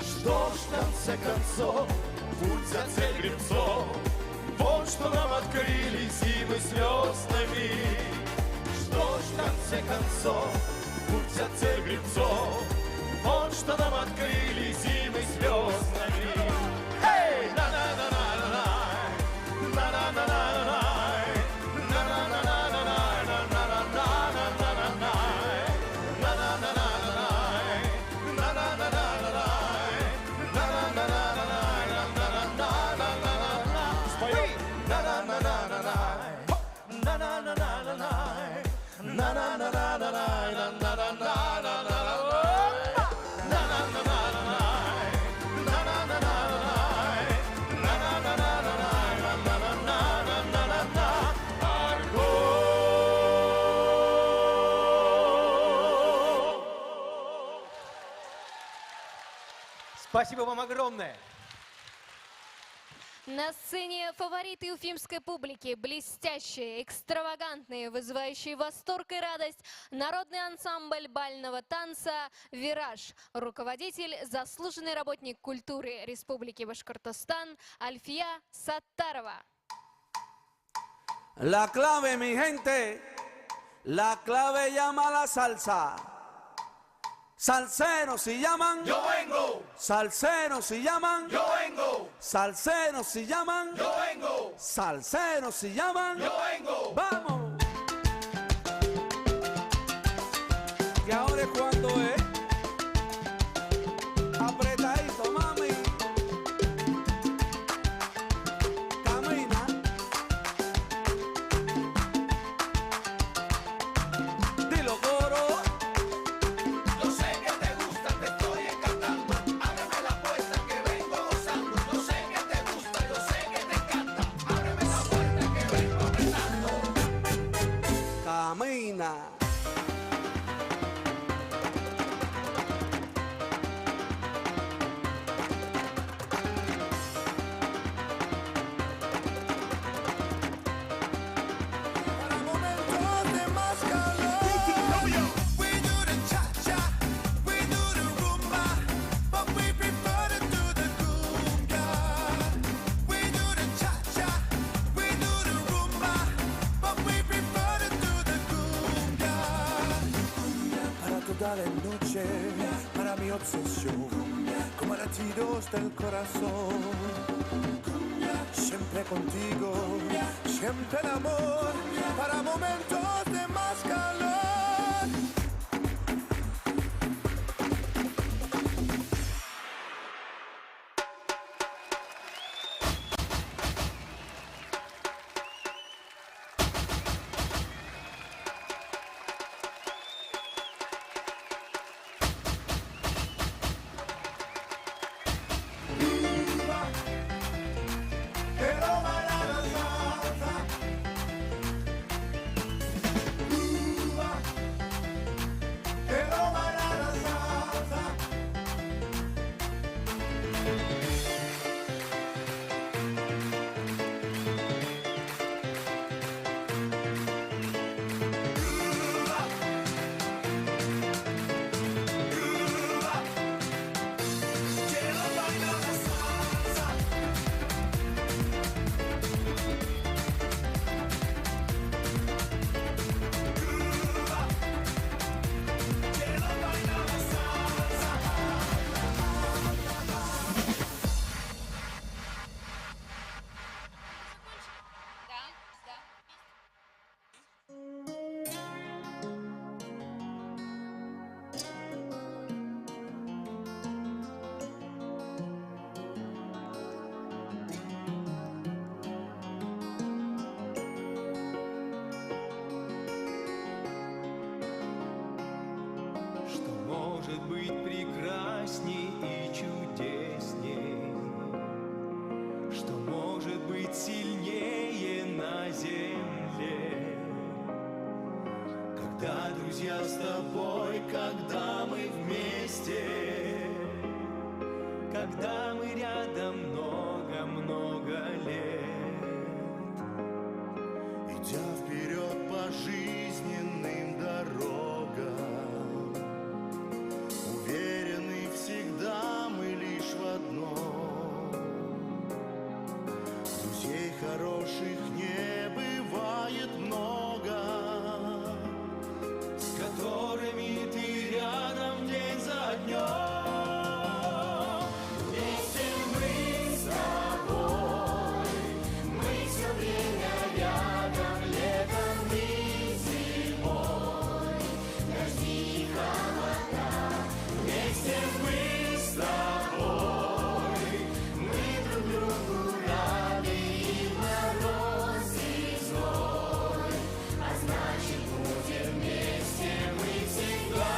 Что ж, в конце концов, путь за цель гребцов, вот что нам открыли зимы с веснами. Что ж, в конце концов, путь за цель гребцов, вот что нам открыли зимы с веснами. Эй, на на на на на на на на на на. Спасибо вам огромное. На сцене фавориты уфимской публики, блестящие, экстравагантные, вызывающие восторг и радость, народный ансамбль бального танца «Вираж», руководитель, заслуженный работник культуры Республики Башкортостан Альфия Саттарова. La clave, mi gente, la clave llama la salsa. Salseros si llaman, Yo vengo, salseros si llaman, yo vengo, salseros si llaman, yo vengo, salseros si llaman. yo vengo. ¡Vamos! Y ahora es cuando es apretadito, mami. Camina. Dilo, coro. Yo sé que te gusta, te estoy encantando. Ábreme la puerta que vengo gozando. Yo sé que te gusta, yo sé que te encanta. Ábreme la puerta que vengo apretando. Camina. Para momentos de más calor. We do the cha-cha, we do the rumba, but we prefer to do the conga. We do the cha-cha, we do the rumba, but we prefer to do the conga. Para toda la noche, para mi obsesión, como latidos del corazón. Siempre contigo, siempre el amor, para momentos de más calor. Может быть прекрасней и чудесней, что может быть сильнее на земле. Когда друзья с тобой, когда мы вместе, когда мы рядом много-много лет, идя вперед по жизненным дорогам, уверены всегда мы лишь в одном: друзей хороших не бывает много, с которыми ты рядом день за днем. вместе мы с тобой, мы все время рядом, летом и зимой, дожди и холода. Вместе мы с тобой, мы друг другу рады, и мороз, и зной, а значит будем вместе мы всегда.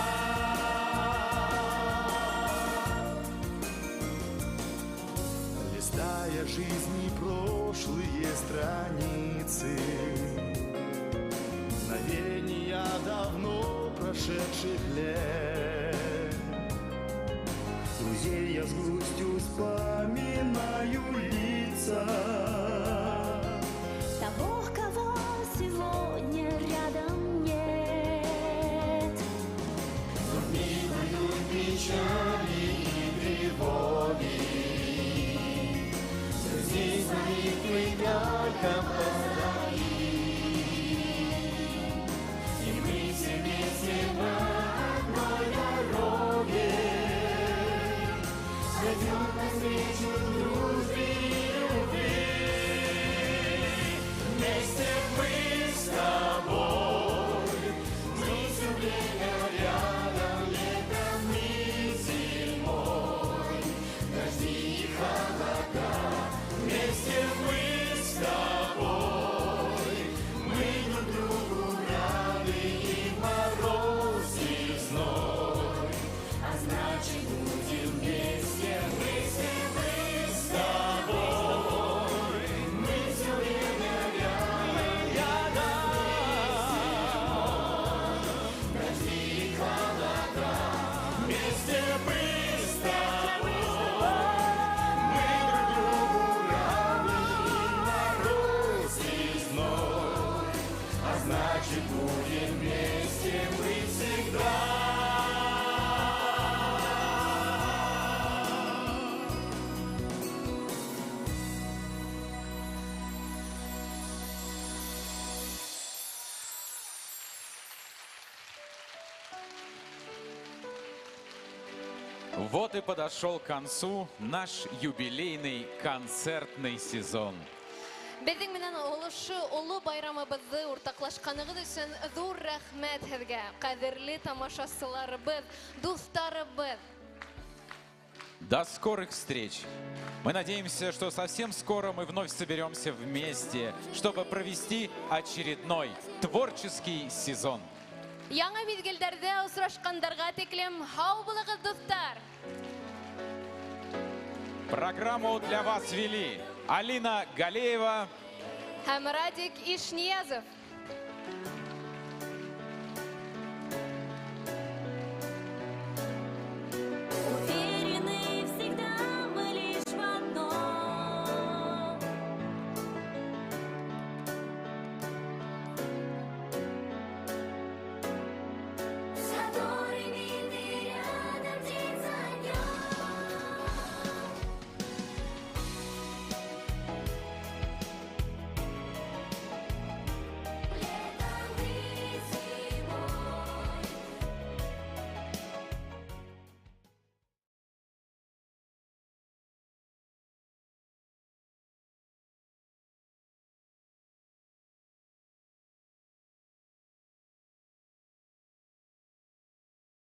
Листая жизни прошлые страницы, мгновения давно прошедших лет, друзей я с грустью вспоминаю лица. Того, кого сегодня рядом нет. Минуют печали и тревоги, друзей своих мы только позади, и мы все вместе на одной дороге пойдем навстречу дружбе и любви. Вместе мы с тобой, мы все время рядом, летом и зимой, дожди и холода. Вместе мы с тобой, мы друг другу рады, и мороз, и зной, а значит будем вместе, вместе мы с тобой, мы все время рядом, дожди и холода. Вместе мы с тобой, мы друг другу рады, и мороз, и зной, а значит будем вместе мы всегда. Вот и подошел к концу наш юбилейный концертный сезон. Безнең менән олышы олы байрамыбызды уртаклашканыгыз өчен зур рәхмәт һезгә, кадерле тамашачыларыбыз, дусларыбыз. До скорых встреч! Мы надеемся, что совсем скоро мы вновь соберемся вместе, чтобы провести очередной творческий сезон. Яңа мизгелдәрдә очрашкандарга тиклем һау булыгыз, дуслар! Программу для вас вели Алина Галеева Һәм Радик Ишниязов.